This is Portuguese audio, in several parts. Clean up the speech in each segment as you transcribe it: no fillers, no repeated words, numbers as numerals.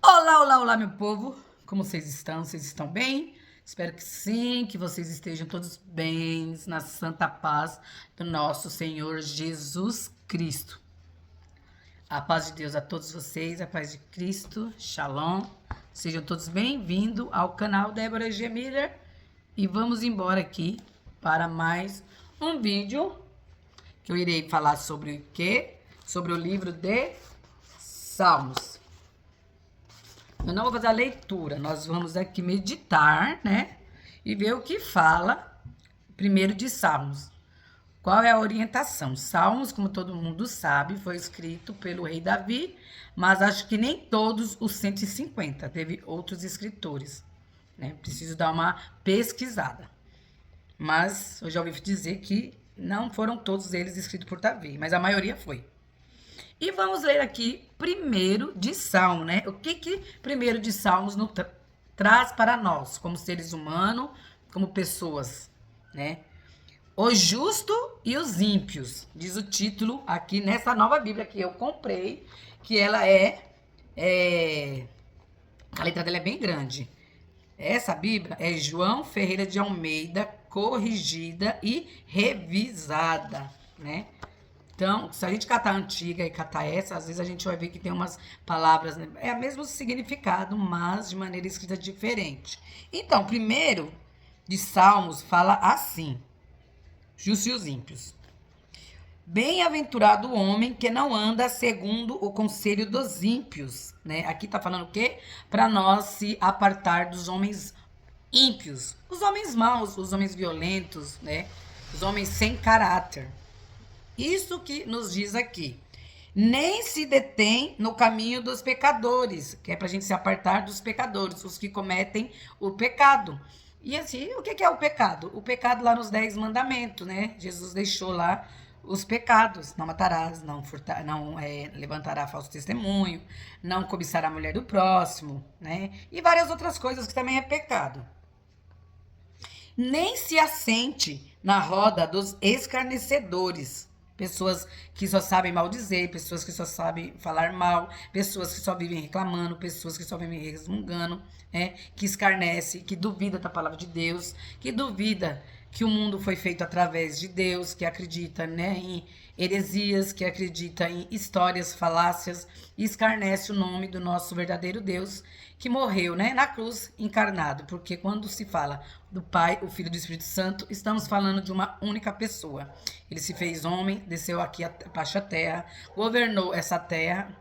Olá, olá, olá, meu povo! Como vocês estão? Vocês estão bem? Espero que sim, que vocês estejam todos bem, na santa paz do nosso Senhor Jesus Cristo. A paz de Deus a todos vocês, a paz de Cristo, Shalom. Sejam todos bem-vindos ao canal Débora G. Miller e vamos embora aqui para mais um vídeo que eu irei falar sobre o quê? Sobre o livro de Salmos. Eu não vou fazer a leitura, nós vamos aqui meditar, né? E ver o que fala primeiro de Salmos. Qual é a orientação? Salmos, como todo mundo sabe, foi escrito pelo rei Davi, mas acho que nem todos os 150, teve outros escritores, né? Preciso dar uma pesquisada. Mas eu já ouvi dizer que não foram todos eles escritos por Davi, mas a maioria foi. E vamos ler aqui primeiro de Salmo, né? O que primeiro de Salmos nos traz para nós, como seres humanos, como pessoas, né? O justo e os ímpios, diz o título aqui nessa nova Bíblia que eu comprei, que ela a letra dela é bem grande. Essa Bíblia é João Ferreira de Almeida, corrigida e revisada, né? Então, se a gente catar a antiga e catar essa, às vezes a gente vai ver que tem umas palavras, né? É o mesmo significado, mas de maneira escrita diferente. Então, primeiro de Salmos fala assim: justos e os ímpios. Bem-aventurado o homem que não anda segundo o conselho dos ímpios, né? Aqui tá falando o quê? Para nós se apartar dos homens ímpios, os homens maus, os homens violentos, né? Os homens sem caráter. Isso que nos diz aqui. Nem se detém no caminho dos pecadores, que é para a gente se apartar dos pecadores, os que cometem o pecado. E assim, o que é o pecado? O pecado lá nos 10 mandamentos, né? Jesus deixou lá os pecados. Não matarás, não levantará falso testemunho, não cobiçará a mulher do próximo, né? E várias outras coisas que também é pecado. Nem se assente na roda dos escarnecedores. Pessoas que só sabem maldizer, pessoas que só sabem falar mal, pessoas que só vivem reclamando, pessoas que só vivem resmungando, né? Que escarnece, que duvida da palavra de Deus, que duvida que o mundo foi feito através de Deus, que acredita, né, em heresias, que acredita em histórias, falácias, e escarnece o nome do nosso verdadeiro Deus, que morreu, né, na cruz encarnado, porque quando se fala do Pai, o Filho e do Espírito Santo, estamos falando de uma única pessoa. Ele se fez homem, desceu aqui abaixo a terra, governou essa terra,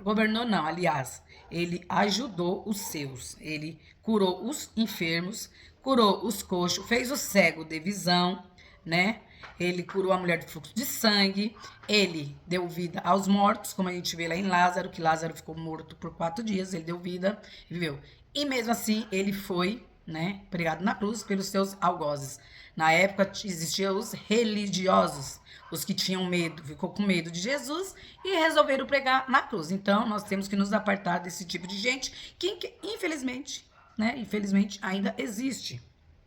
governou não, aliás, ele ajudou os seus, ele curou os enfermos, curou os coxos, fez o cego de visão, né? Ele curou a mulher do fluxo de sangue, ele deu vida aos mortos, como a gente vê lá em Lázaro, que Lázaro ficou morto por 4 dias, ele deu vida, viveu. E mesmo assim, ele foi, né, pregado na cruz pelos seus algozes. Na época, existiam os religiosos, os que tinham medo, ficou com medo de Jesus e resolveram pregar na cruz. Então, nós temos que nos apartar desse tipo de gente que infelizmente, né, infelizmente ainda existe.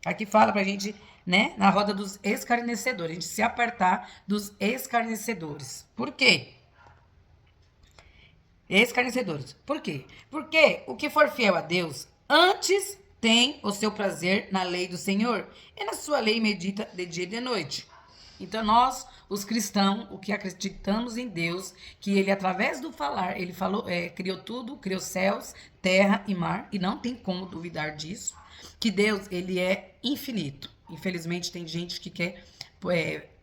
Aqui fala pra gente, né, na roda dos escarnecedores, a gente se apartar dos escarnecedores. Por quê? Escarnecedores. Por quê? Porque o que for fiel a Deus, antes tem o seu prazer na lei do Senhor, e na sua lei medita de dia e de noite. Então nós, os cristãos, o que acreditamos em Deus, que ele através do falar, ele falou, criou tudo, criou céus, terra e mar, e não tem como duvidar disso, que Deus, ele é infinito. Infelizmente tem gente que quer,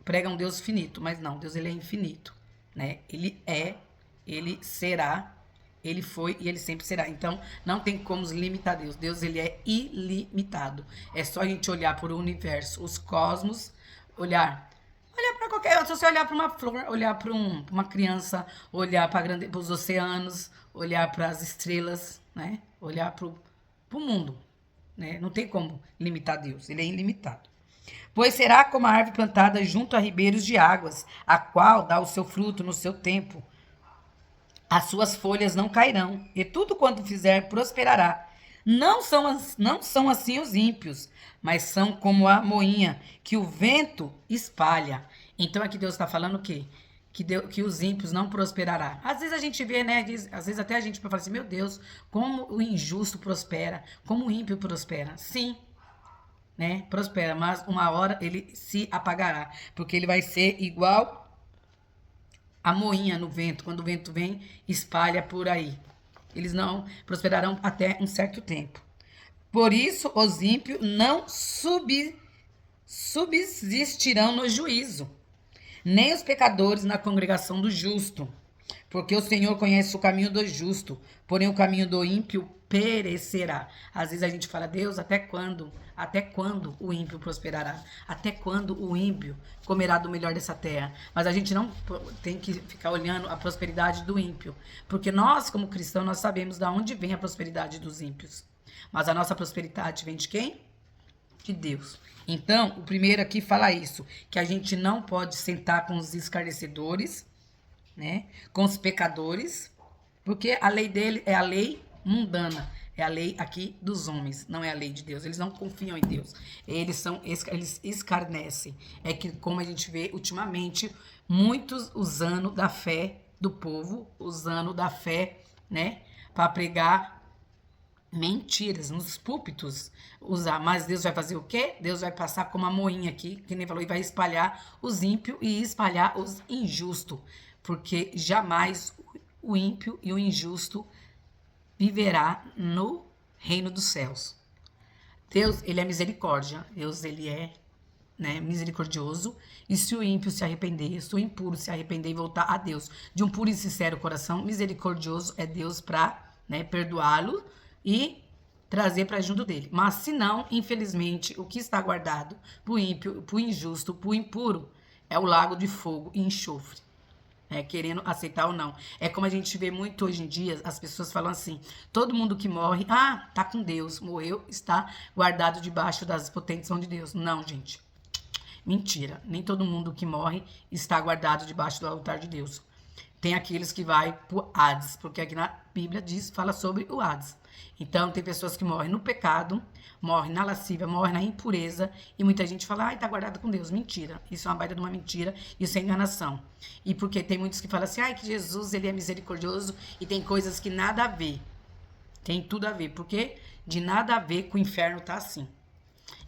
prega um Deus finito, mas não, Deus ele é infinito, né? Ele será, ele foi e ele sempre será. Então, não tem como limitar Deus. Deus, ele é ilimitado. É só a gente olhar para o universo, os cosmos, olhar para qualquer... Se você olhar para uma flor, olhar para uma criança, olhar para os oceanos, olhar para as estrelas, né? Olhar para o mundo, né? Não tem como limitar Deus. Ele é ilimitado. Pois será como a árvore plantada junto a ribeiros de águas, a qual dá o seu fruto no seu tempo. As suas folhas não cairão, e tudo quanto fizer prosperará. Não são assim os ímpios, mas são como a moinha que o vento espalha. Então aqui Deus está falando o quê? que os ímpios não prosperará. Às vezes a gente vê, né? Às vezes até a gente fala assim, meu Deus, como o injusto prospera, como o ímpio prospera. Sim, né? Prospera, mas uma hora ele se apagará, porque ele vai ser igual a moinha no vento. Quando o vento vem, espalha por aí. Eles não prosperarão até um certo tempo. Por isso, os ímpios não subsistirão no juízo, nem os pecadores na congregação do justo. Porque o Senhor conhece o caminho do justo, porém o caminho do ímpio perecerá. Às vezes a gente fala, Deus, até quando? Até quando o ímpio prosperará? Até quando o ímpio comerá do melhor dessa terra? Mas a gente não tem que ficar olhando a prosperidade do ímpio, porque nós, como cristãos, nós sabemos de onde vem a prosperidade dos ímpios. Mas a nossa prosperidade vem de quem? De Deus. Então, o primeiro aqui fala isso, que a gente não pode sentar com os escarnecedores, né, com os pecadores, porque a lei dele é a lei mundana, é a lei aqui dos homens, não é a lei de Deus. Eles não confiam em Deus, eles escarnecem. É que, como a gente vê ultimamente, muitos usando da fé do povo, usando da fé, né, para pregar mentiras nos púlpitos, usar. Mas Deus vai fazer o quê? Deus vai passar como uma moinha aqui, que nem falou, e vai espalhar os ímpios e espalhar os injustos, porque jamais o ímpio e o injusto viverá no reino dos céus. Deus, ele é misericórdia. Deus, ele é, né, misericordioso. E se o ímpio se arrepender, se o impuro se arrepender e voltar a Deus de um puro e sincero coração, misericordioso é Deus para, né, perdoá-lo e trazer para junto dele. Mas se não, infelizmente, o que está guardado para o ímpio, para o injusto, para o impuro, é o lago de fogo e enxofre. Querendo aceitar ou não. É como a gente vê muito hoje em dia, as pessoas falam assim, todo mundo que morre, tá com Deus, morreu, está guardado debaixo das potentes mãos de Deus. Não, gente. Mentira. Nem todo mundo que morre está guardado debaixo do altar de Deus. Tem aqueles que vai pro Hades, porque aqui na Bíblia fala sobre o Hades. Então, tem pessoas que morrem no pecado, morrem na lascívia, morrem na impureza, e muita gente fala, tá guardado com Deus. Mentira. Isso é uma baita de uma mentira, isso é enganação. E porque tem muitos que falam assim, que Jesus, ele é misericordioso, e tem coisas que nada a ver. Tem tudo a ver, porque de nada a ver com o inferno tá assim.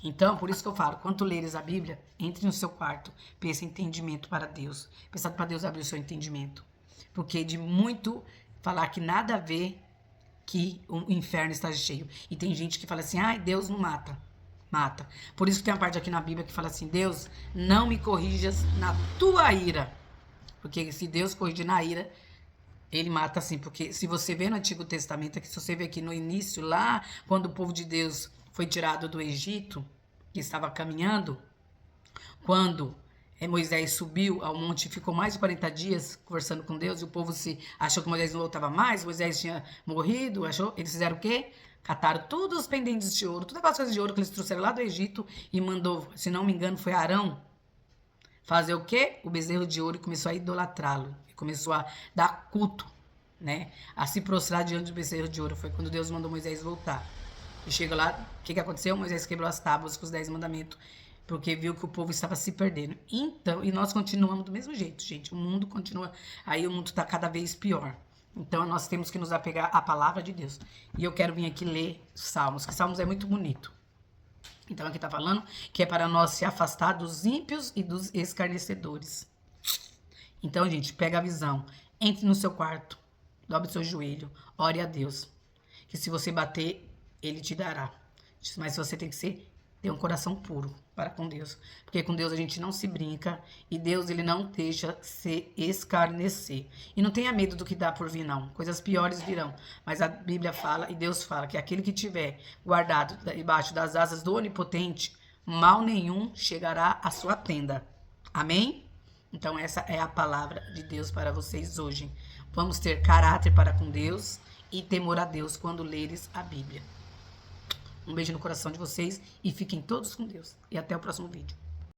Então, por isso que eu falo, quando leres a Bíblia, entre no seu quarto, peça entendimento para Deus. Peça para Deus abrir o seu entendimento. Porque de muito falar que nada a ver, que o inferno está cheio. E tem gente que fala assim, Deus não mata. Mata. Por isso que tem uma parte aqui na Bíblia que fala assim, Deus, não me corrijas na tua ira. Porque se Deus corrigir na ira, ele mata assim. Porque se você vê no Antigo Testamento, aqui, se você vê aqui no início, lá, quando o povo de Deus foi tirado do Egito, que estava caminhando, quando Moisés subiu ao monte e ficou mais de 40 dias conversando com Deus, e o povo achou que Moisés não voltava mais, Moisés tinha morrido, eles fizeram o quê? Cataram todos os pendentes de ouro, todas as coisas de ouro que eles trouxeram lá do Egito e mandou, se não me engano, foi Arão fazer o quê? O bezerro de ouro, e começou a idolatrá-lo, e começou a dar culto, né? A se prostrar diante do bezerro de ouro. Foi quando Deus mandou Moisés voltar. E chega lá, o que aconteceu? Moisés quebrou as tábuas com os 10 mandamentos, porque viu que o povo estava se perdendo. Então, e nós continuamos do mesmo jeito, gente. O mundo continua, aí o mundo está cada vez pior. Então, nós temos que nos apegar à palavra de Deus. E eu quero vir aqui ler Salmos, que Salmos é muito bonito. Então, aqui está falando que é para nós se afastar dos ímpios e dos escarnecedores. Então, gente, pega a visão. Entre no seu quarto, dobre seu joelho, ore a Deus. Que se você bater, ele te dará. Mas você tem que ter um coração puro para com Deus. Porque com Deus a gente não se brinca. E Deus, ele não deixa se escarnecer. E não tenha medo do que dá por vir, não. Coisas piores virão. Mas a Bíblia fala, e Deus fala, que aquele que tiver guardado debaixo das asas do Onipotente, mal nenhum chegará à sua tenda. Amém? Então essa é a palavra de Deus para vocês hoje. Vamos ter caráter para com Deus e temor a Deus quando leres a Bíblia. Um beijo no coração de vocês e fiquem todos com Deus. E até o próximo vídeo.